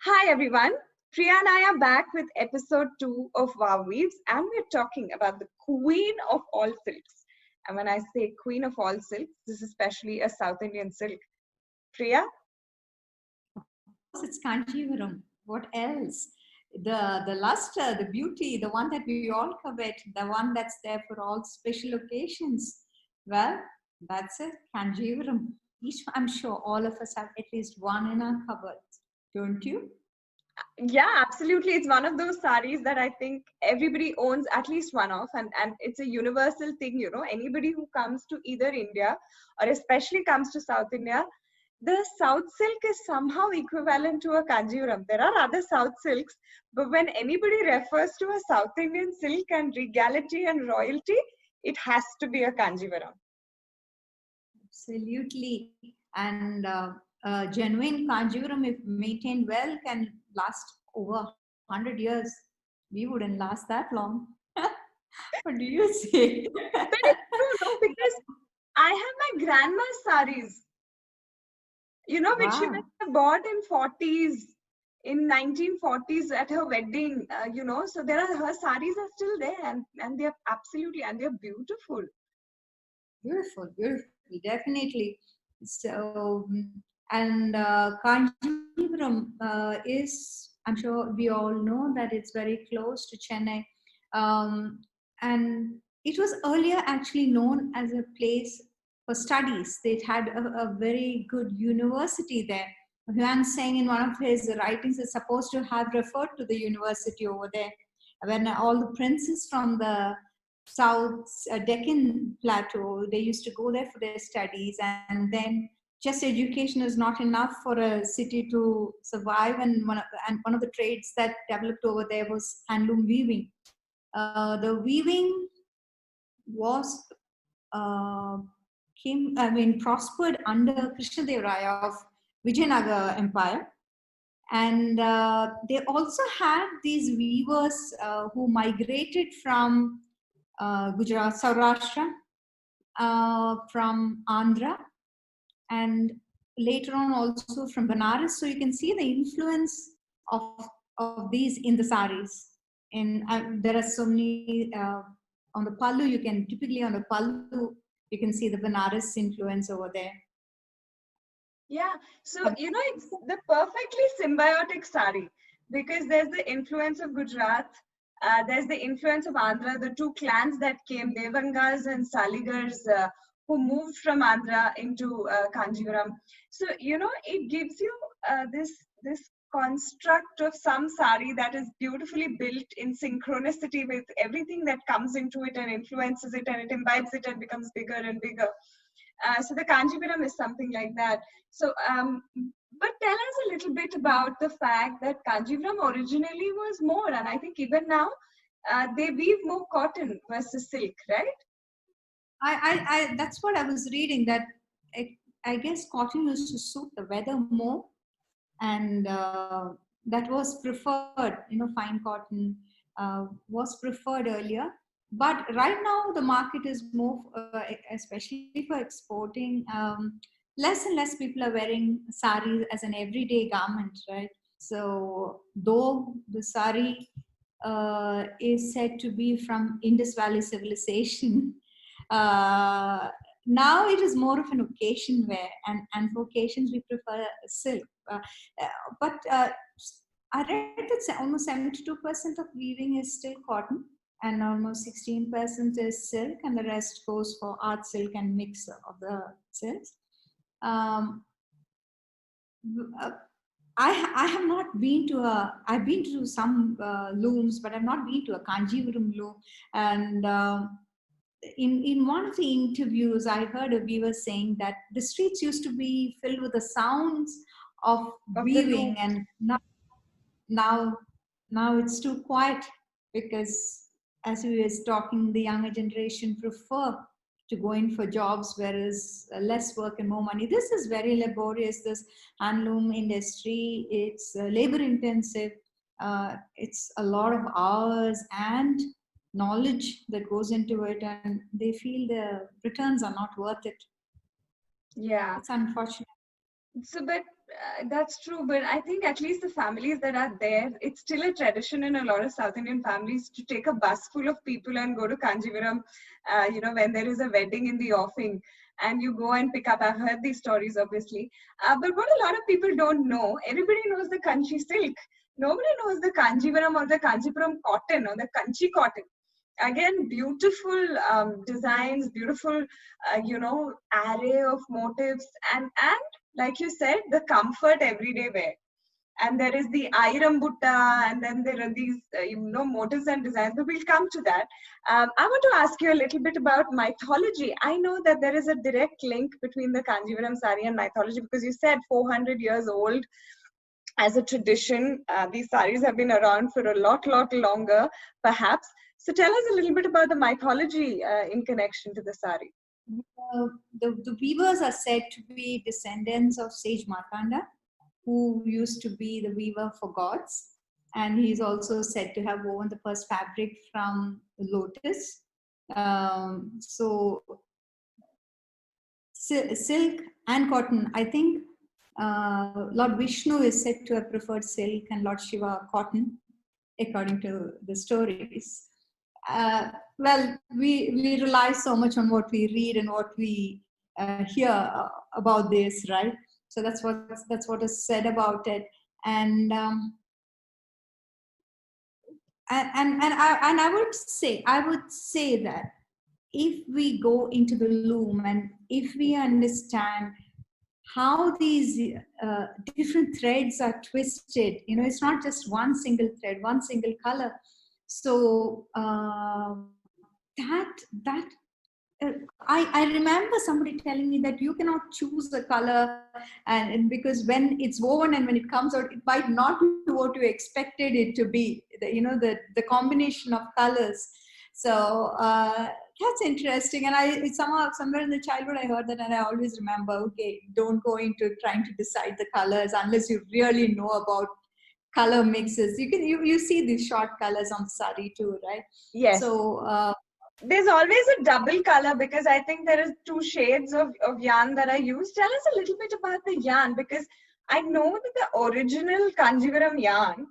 Hi everyone, Priya and I are back with episode 2 of Wow Weaves, and we're talking about the queen of all silks. And when I say queen of all silks, this is especially a South Indian silk. Priya? It's Kanjeevaram. What else? The luster, the beauty, the one that we all covet, the one that's there for all special occasions. Well, that's it, Kanjeevaram. I'm sure all of us have at least one in our cupboards, don't you? Yeah, absolutely. It's one of those saris that I think everybody owns at least one of, and it's a universal thing, you know. Anybody who comes to either India or especially comes to South India, the South silk is somehow equivalent to a Kanjivaram. There are other South silks, but when anybody refers to a South Indian silk and regality and royalty, it has to be a Kanjivaram. Absolutely. And genuine Kanjeevaram, if maintained well, can last over 100 years. We wouldn't last that long. What do you say? But it's true, no? Because I have my grandma's saris, you know, which she Wow. must have bought in 40s, in 1940s at her wedding, you know. So her saris are still there, and they're absolutely, and they're beautiful. Beautiful, beautiful, definitely. So, and Kanjeevaram is, I'm sure we all know that it's very close to Chennai. And it was earlier actually known as a place for studies. They had a very good university there. Huan Seng, in one of his writings, is supposed to have referred to the university over there when all the princes from the South Deccan Plateau, they used to go there for their studies, and then just education is not enough for a city to survive. And one of the trades that developed over there was handloom weaving. The weaving was prospered under Krishna of Vijayanagara Empire. And they also had these weavers who migrated from Gujarat, Saurashtra, from Andhra, and later on also from Banaras. So you can see the influence of, of these in the saris. And there are so many on the pallu. You can typically on the pallu you can see the Banaras influence over there. Yeah, so you know, it's the perfectly symbiotic sari because there's the influence of Gujarat, there's the influence of Andhra, the two clans that came, Devangas and Saligars, who moved from Andhra into Kanjivaram. So you know, it gives you this construct of some sari that is beautifully built in synchronicity with everything that comes into it and influences it, and it imbibes it and becomes bigger and bigger. So the Kanjivaram is something like that. So, but tell us a little bit about the fact that Kanjivaram originally was more, and I think even now they weave more cotton versus silk, right? That's what I was reading. That I guess cotton used to suit the weather more, and that was preferred. Fine cotton was preferred earlier, but right now the market is more, especially for exporting. Less and less people are wearing saris as an everyday garment, right? So, though the sari is said to be from Indus Valley civilization, uh, now it is more of an occasion wear, and for occasions we prefer silk. But I read that almost 72% of weaving is still cotton, and almost 16% is silk, and the rest goes for art silk and mix of the silks. Um, uh, I have not been to I've been to some looms, but I've not been to a Kanjeevaram loom. And in one of the interviews, I heard a weaver saying that the streets used to be filled with the sounds of Of the loom. weaving, and now now it's too quiet because, as we was talking, the younger generation prefer to go in for jobs, whereas less work and more money. This is very laborious, this handloom industry. It's labor intensive. It's a lot of hours and knowledge that goes into it, and they feel the returns are not worth it. Yeah. It's unfortunate. So, but That's true, but I think at least the families that are there, it's still a tradition in a lot of South Indian families to take a bus full of people and go to Kanjeevaram, when there is a wedding in the offing, and you go and pick up. I've heard these stories, obviously. But what a lot of people don't know, everybody knows the Kanchi silk. Nobody knows the Kanjeevaram or the Kanchipuram cotton or the Kanchi cotton. Again, beautiful designs, beautiful, array of motifs, and like you said, the comfort everyday wear. And there is the Airambutta, and then there are these, motifs and designs, but we'll come to that. I want to ask you a little bit about mythology. I know that there is a direct link between the Kanjeevaram sari and mythology, because you said 400 years old as a tradition. These saris have been around for a lot longer, perhaps. So tell us a little bit about the mythology in connection to the sari. The weavers are said to be descendants of sage Martanda, who used to be the weaver for gods. And he's also said to have woven the first fabric from the lotus. So silk and cotton, I think Lord Vishnu is said to have preferred silk and Lord Shiva cotton, according to the stories. Well, we rely so much on what we read and what we hear about this, right? So that's what is said about it, and I would say that if we go into the loom and if we understand how these different threads are twisted, it's not just one single thread, one single color. So I remember somebody telling me that you cannot choose the color, and because when it's woven and when it comes out, it might not be what you expected it to be. The combination of colors. So that's interesting. And somewhere in the childhood I heard that, and I always remember, okay, don't go into trying to decide the colors unless you really know about color mixes. You see these short colors on sari too, right? Yes. So there's always a double color, because I think there is 2 shades of yarn that are used. Tell us a little bit about the yarn, because I know that the original Kanjeevaram yarn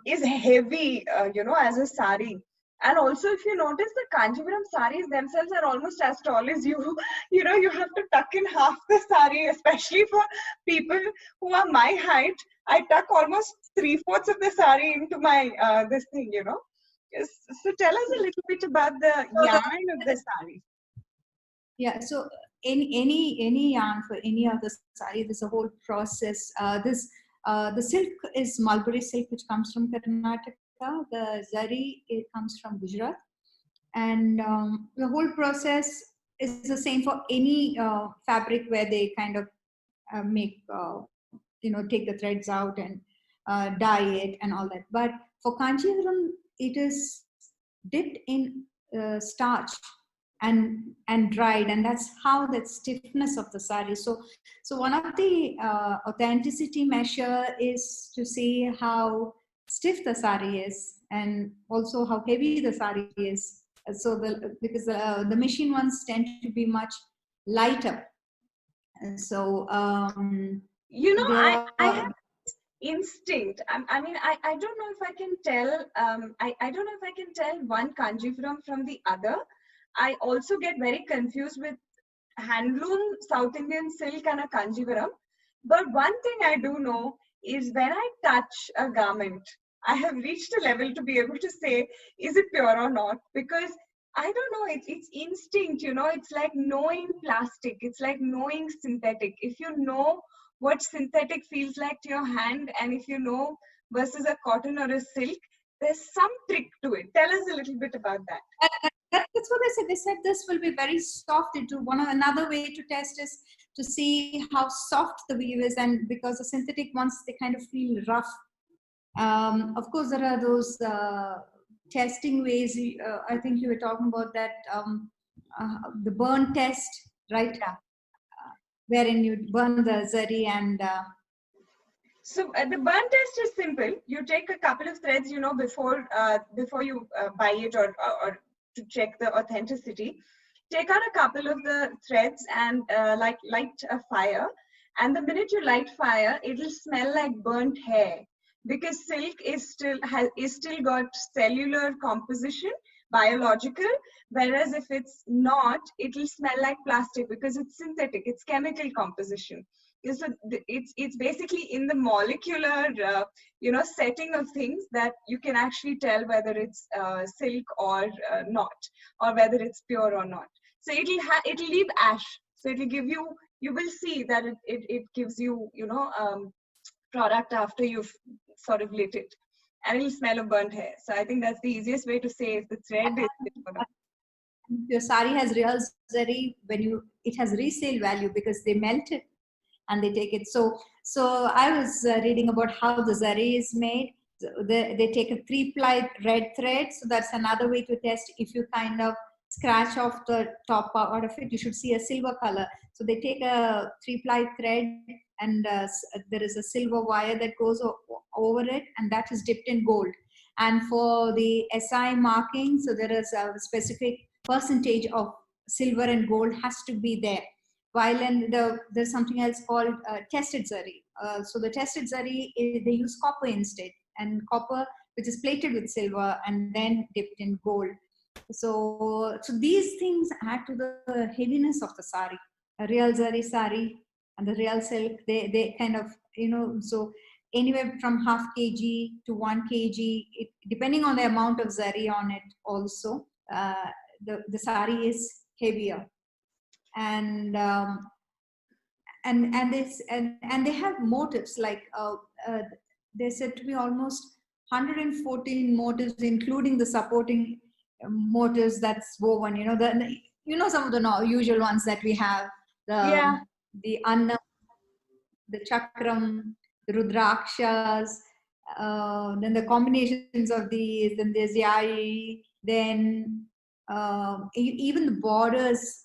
is heavy, as a sari. And also, if you notice, the Kanjeevaram saris themselves are almost as tall as you. You have to tuck in half the sari, especially for people who are my height. I tuck almost 3/4 of the sari into my this thing, So tell us a little bit about the yarn of the sari. Yeah, so any yarn for any of the sari, there's a whole process. The silk is mulberry silk, which comes from Karnataka. The zari, it comes from Gujarat, and the whole process is the same for any fabric where they kind of make take the threads out and dye it and all that. But for Kanjeevaram, it is dipped in starch and dried, and that's how that stiffness of the sari. So one of the authenticity measure is to see how stiff the sari is, and also how heavy the sari is. So because the machine ones tend to be much lighter. So I have instinct. I mean, I don't know if I can tell. I don't know if I can tell one Kanjeevaram from the other. I also get very confused with handloom South Indian silk and a Kanjeevaram. But one thing I do know is when I touch a garment, I have reached a level to be able to say, is it pure or not? Because I don't know, it's instinct, it's like knowing plastic, it's like knowing synthetic. If you know what synthetic feels like to your hand, and if you know versus a cotton or a silk, there's some trick to it. Tell us a little bit about that. That's what they said. They said this will be very soft. Another way to test is to see how soft the weave is, and because the synthetic ones, they kind of feel rough. Of course, there are those testing ways. I think you were talking about that, the burn test, right? Yeah. Wherein you burn the zari and. So the burn test is simple. You take a couple of threads, before you buy it or to check the authenticity. Take out a couple of the threads and light a fire, And the minute you light fire, it'll smell like burnt hair, because silk is still got cellular composition, biological, whereas if it's not, it'll smell like plastic because it's synthetic, it's chemical composition. So it's basically in the molecular setting of things that you can actually tell whether it's silk or not, or whether it's pure or not. So it'll leave ash, so it'll give you, you will see that it gives you product after you've sort of lit it, and it'll smell of burnt hair. So I think that's the easiest way to say if the thread is your sari has real zari, it has resale value because they melt it and they take it. So I was reading about how the zari is made. They take a 3-ply red thread. So that's another way to test. If you kind of scratch off the top part of it, you should see a silver color. So they take a 3-ply thread, and there is a silver wire that goes over it, and that is dipped in gold. And for the SI marking, so there is a specific percentage of silver and gold has to be there. While there's something else called tested zari. So the tested zari, they use copper instead, and copper which is plated with silver and then dipped in gold. So these things add to the heaviness of the sari. A real zari sari and the real silk, they kind of, so anywhere from half kg to 1 kg, depending on the amount of zari on it also, the sari is heavier. And they have motifs, like they said to be almost 114 motifs, including the supporting motifs that's woven. Some of the usual ones that we have, the annam, the chakram, the rudrakshas, then the combinations of these, then there's yari, then even the borders,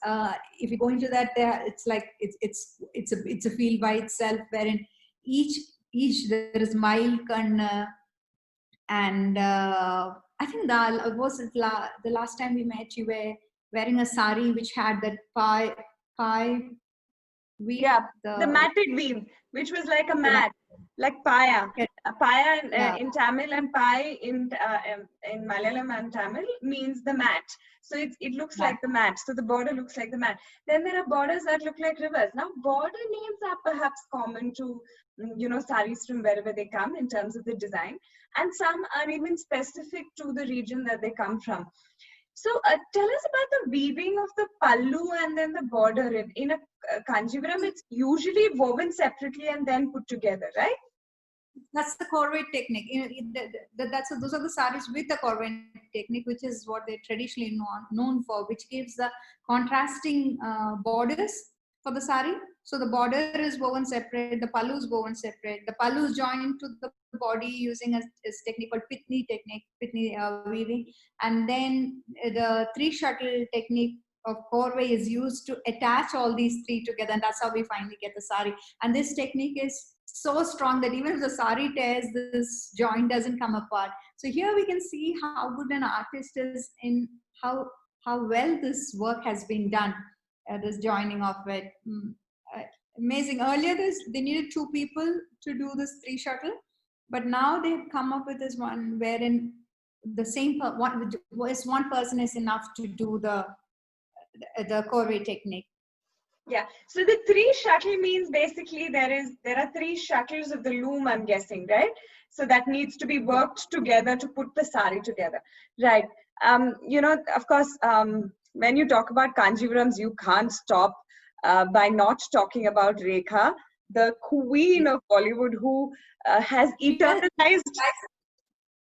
if you go into that, it's like it's a field by itself, wherein each there is mild karna. And I think the last time we met, you were wearing a sari which had that pie weave. Yeah, the matted weave, which was like a mat, like paya. Paya in Tamil and pai in Malayalam and Tamil means the mat. So it looks like the mat. So the border looks like the mat. Then there are borders that look like rivers. Now, border names are perhaps common to saris from wherever they come in terms of the design, and some are even specific to the region that they come from. So tell us about the weaving of the pallu and then the border. In a Kanjeevaram, it's usually woven separately and then put together, right? That's the corvette technique. Those are the saris with the corvette technique, which is what they're traditionally known for, which gives the contrasting borders for the sari. So the border is woven separate, the pallu is woven separate. The pallu is joined to the body using a technique called pitni weaving. And then the 3-shuttle technique of corvette is used to attach all these 3 together, and that's how we finally get the sari. And this technique is so strong that even if the sari tears, this joint doesn't come apart. So here we can see how good an artist is in how well this work has been done, this joining of it. Amazing. Earlier they needed 2 people to do this 3-shuttle, but now they've come up with this one wherein the same one person is enough to do the corvette technique. Yeah. So the 3-shuttle means basically there are 3 shuttles of the loom, I'm guessing, right? So that needs to be worked together to put the sari together, right? Of course, when you talk about Kanjeevarams, you can't stop by not talking about Rekha, the queen of Bollywood, who has eternalized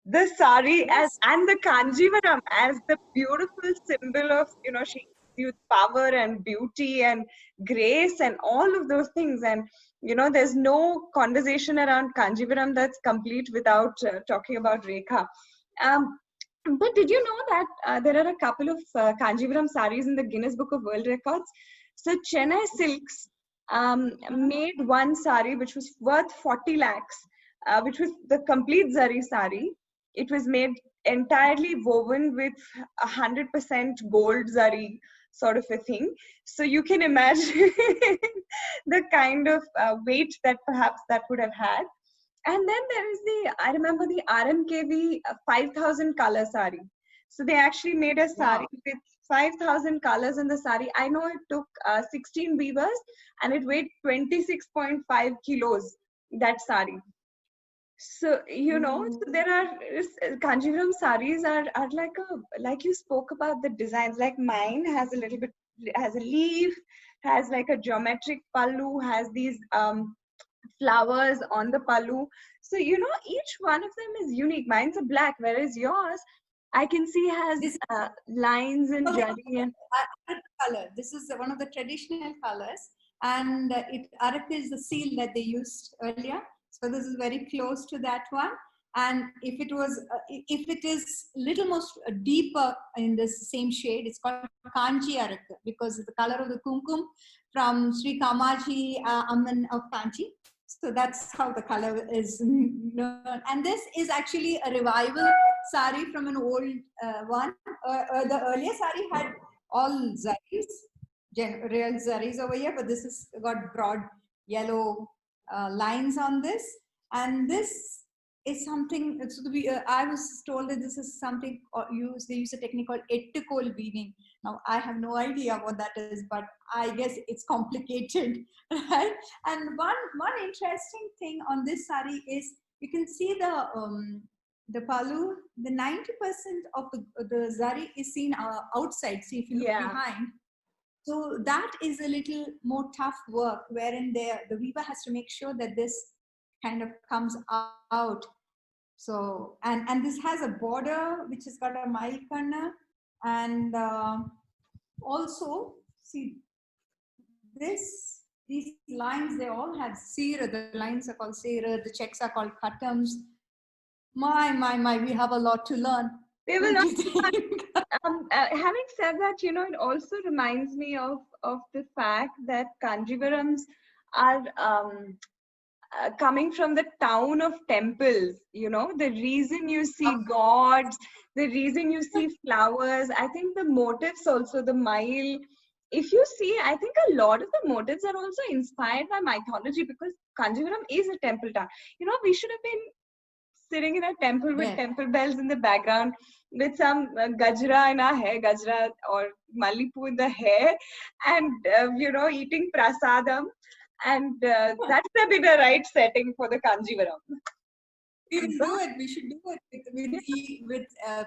the sari and the Kanjeevaram as the beautiful symbol of, she gives you power and beauty and grace and all of those things. And, there's no conversation around Kanjeevaram that's complete without talking about Rekha. But did you know that there are a couple of Kanjeevaram saris in the Guinness Book of World Records? So Chennai Silks made one sari which was worth 40 lakhs, which was the complete zari sari. It was made entirely woven with 100% gold zari. sort of a thing. So you can imagine the kind of weight that perhaps that would have had. And then there is I remember the RMKV 5,000 color sari. So they actually made a sari with 5,000 colors in the sari. I know it took 16 weavers and it weighed 26.5 kilos, that sari. So, so there are, Kanjeevaram saris are like you spoke about the designs, like mine has a little bit, has a leaf, has like a geometric pallu, has these flowers on the pallu. So, each one of them is unique. Mine's a black, whereas yours, I can see has lines and jari and color. This is one of the traditional colors, and Arak is the seal that they used earlier. So this is very close to that one. And if it is little more deeper in this same shade, it's called Kanjeevaram because it's the color of the kumkum from Sri Kamaji Amman of Kanchi. So that's how the color is known. And this is actually a revival sari from an old one. The earlier sari had all zaris, real zaris over here, but this has got broad yellow lines on this. And this is something, I was told that this is something they use a technique called ettikol weaving. Now, I have no idea what that is, but I guess it's complicated, right? And one interesting thing on this sari is you can see the pallu, the 90% of the zari is seen outside. See, if you look behind. So that is a little more tough work, wherein the weaver has to make sure that this kind of comes out. So, and this has a border which has got a Mailkanna, and also see these lines, they all have seera. The lines are called seera, the checks are called cuttums. My, we have a lot to learn. They will not. Having said that, it also reminds me of the fact that Kanjeevarams are coming from the town of temples. The reason you see gods, the reason you see flowers, I think the motifs also, the mile. If you see, I think a lot of the motifs are also inspired by mythology, because Kanjeevaram is a temple town. We should have been sitting in a temple with temple bells in the background, with some gajra in our hair, gajra or malipu in the hair, and eating prasadam, and that's a bit a right setting for the Kanjeevaram. We will do it. We should do it with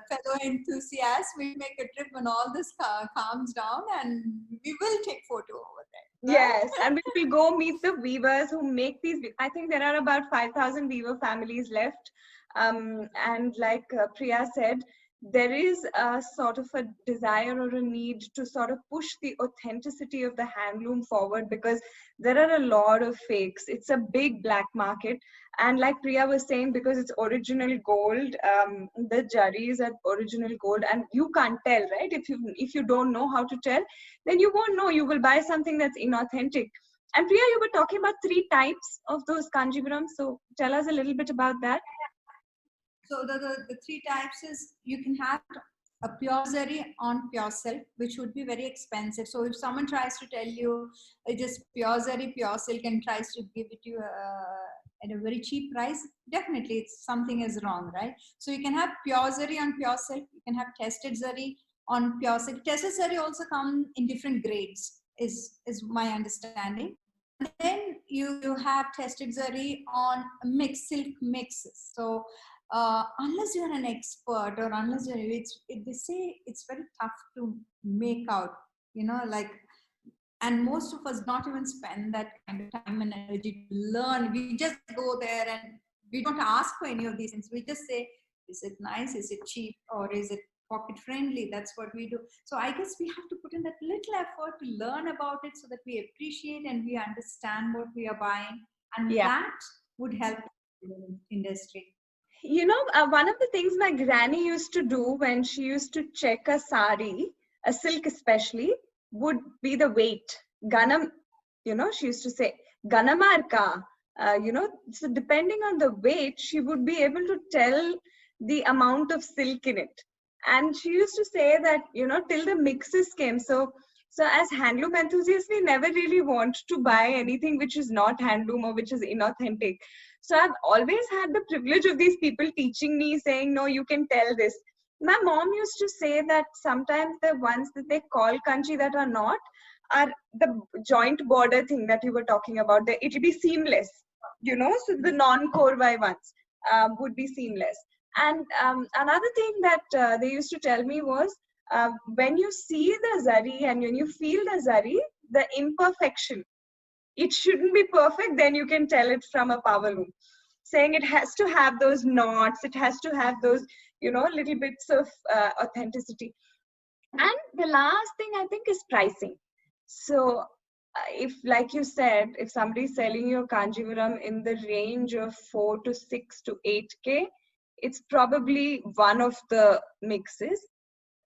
fellow enthusiasts. We make a trip when all this calms down, and we will take photo over there. Yes, and we will go meet the weavers who make these. I think there are about 5,000 weaver families left. And like Priya said, there is a sort of a desire or a need to sort of push the authenticity of the handloom forward, because there are a lot of fakes. It's a big black market. And like Priya was saying, because it's original gold, the jaris are original gold, and you can't tell, right? If you don't know how to tell, then you won't know. You will buy something that's inauthentic. And Priya, you were talking about 3 types of those Kanjeevaram. So tell us a little bit about that. So the 3 types is, you can have a pure zari on pure silk, which would be very expensive. So if someone tries to tell you it is pure zari, pure silk, and tries to give it to you at a very cheap price, definitely something is wrong, right? So you can have pure zari on pure silk. You can have tested zari on pure silk. Tested zari also come in different grades, is my understanding. And then you have tested zari on mixed silk mixes. So unless you're an expert, or unless they say it's very tough to make out, and most of us not even spend that kind of time and energy to learn. We just go there and we don't ask for any of these things. We just say, is it nice? Is it cheap? Or is it pocket friendly? That's what we do. So I guess we have to put in that little effort to learn about it, so that we appreciate and we understand what we are buying. And that would help the industry. One of the things my granny used to do when she used to check a sari, a silk especially, would be the weight. Ganam, she used to say, Ganamarka. So depending on the weight, she would be able to tell the amount of silk in it. And she used to say that, till the mixes came. So So as handloom enthusiasts, we never really want to buy anything which is not handloom or which is inauthentic. So I've always had the privilege of these people teaching me, saying, no, you can tell this. My mom used to say that sometimes the ones that they call kanchi that are not are the joint border thing that you were talking about. It'll be seamless, you know, so the non-korvai ones would be seamless. And another thing that they used to tell me was, when you see the zari and when you feel the zari, the imperfection, it shouldn't be perfect, then you can tell it from a power loom. Saying it has to have those knots, it has to have those, you know, little bits of authenticity. And the last thing I think is pricing. So if, like you said, if somebody's selling you Kanjeevaram in the range of 4 to 6 to 8K, it's probably one of the mixes.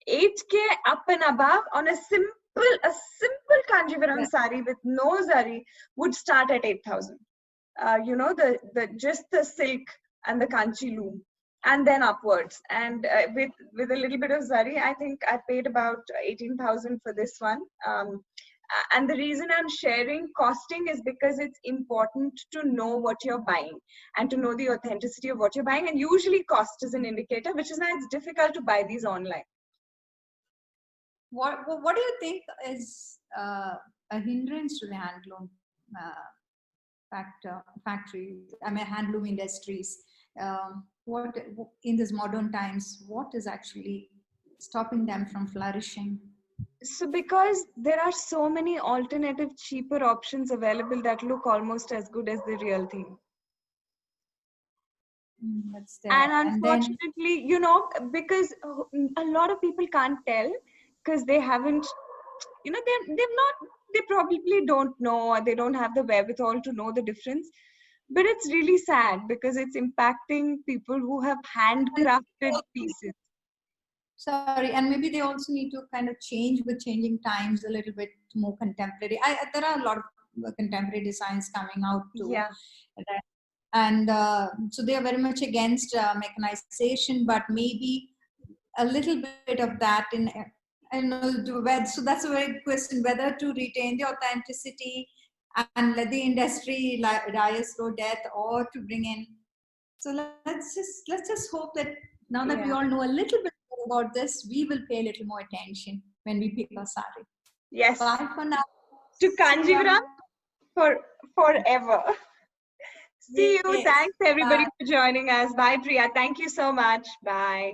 8K up and above on a simple Kanjeevaram sari with no zari would start at 8,000. You know, the just the silk and the kanchi loom, and then upwards. And with a little bit of zari, I think I paid about 18,000 for this one. And the reason I'm sharing costing is because it's important to know what you're buying and to know the authenticity of what you're buying. And usually cost is an indicator, which is why it's difficult to buy these online. What do you think is a hindrance to the handloom factories? I mean, handloom industries. What in these modern times? What is actually stopping them from flourishing? So because there are so many alternative, cheaper options available that look almost as good as the real thing. That's there. And unfortunately, you know, because a lot of people can't tell because they haven't, you know, they probably don't know, or they don't have the wherewithal to know the difference. But it's really sad because it's impacting people who have handcrafted pieces. Sorry, and maybe they also need to kind of change with changing times a little bit more contemporary. There are a lot of contemporary designs coming out too. Yeah. And so they are very much against mechanization, but maybe a little bit of that in, so that's a very good question, whether to retain the authenticity and let the industry die a slow death, or to bring in. So let's just hope that now that we all know a little bit more about this, we will pay a little more attention when we pick our sari. Yes. Bye for now. To Kanjeevaram forever. See you. Thanks everybody for joining us. Bye, Priya. Thank you so much. Bye.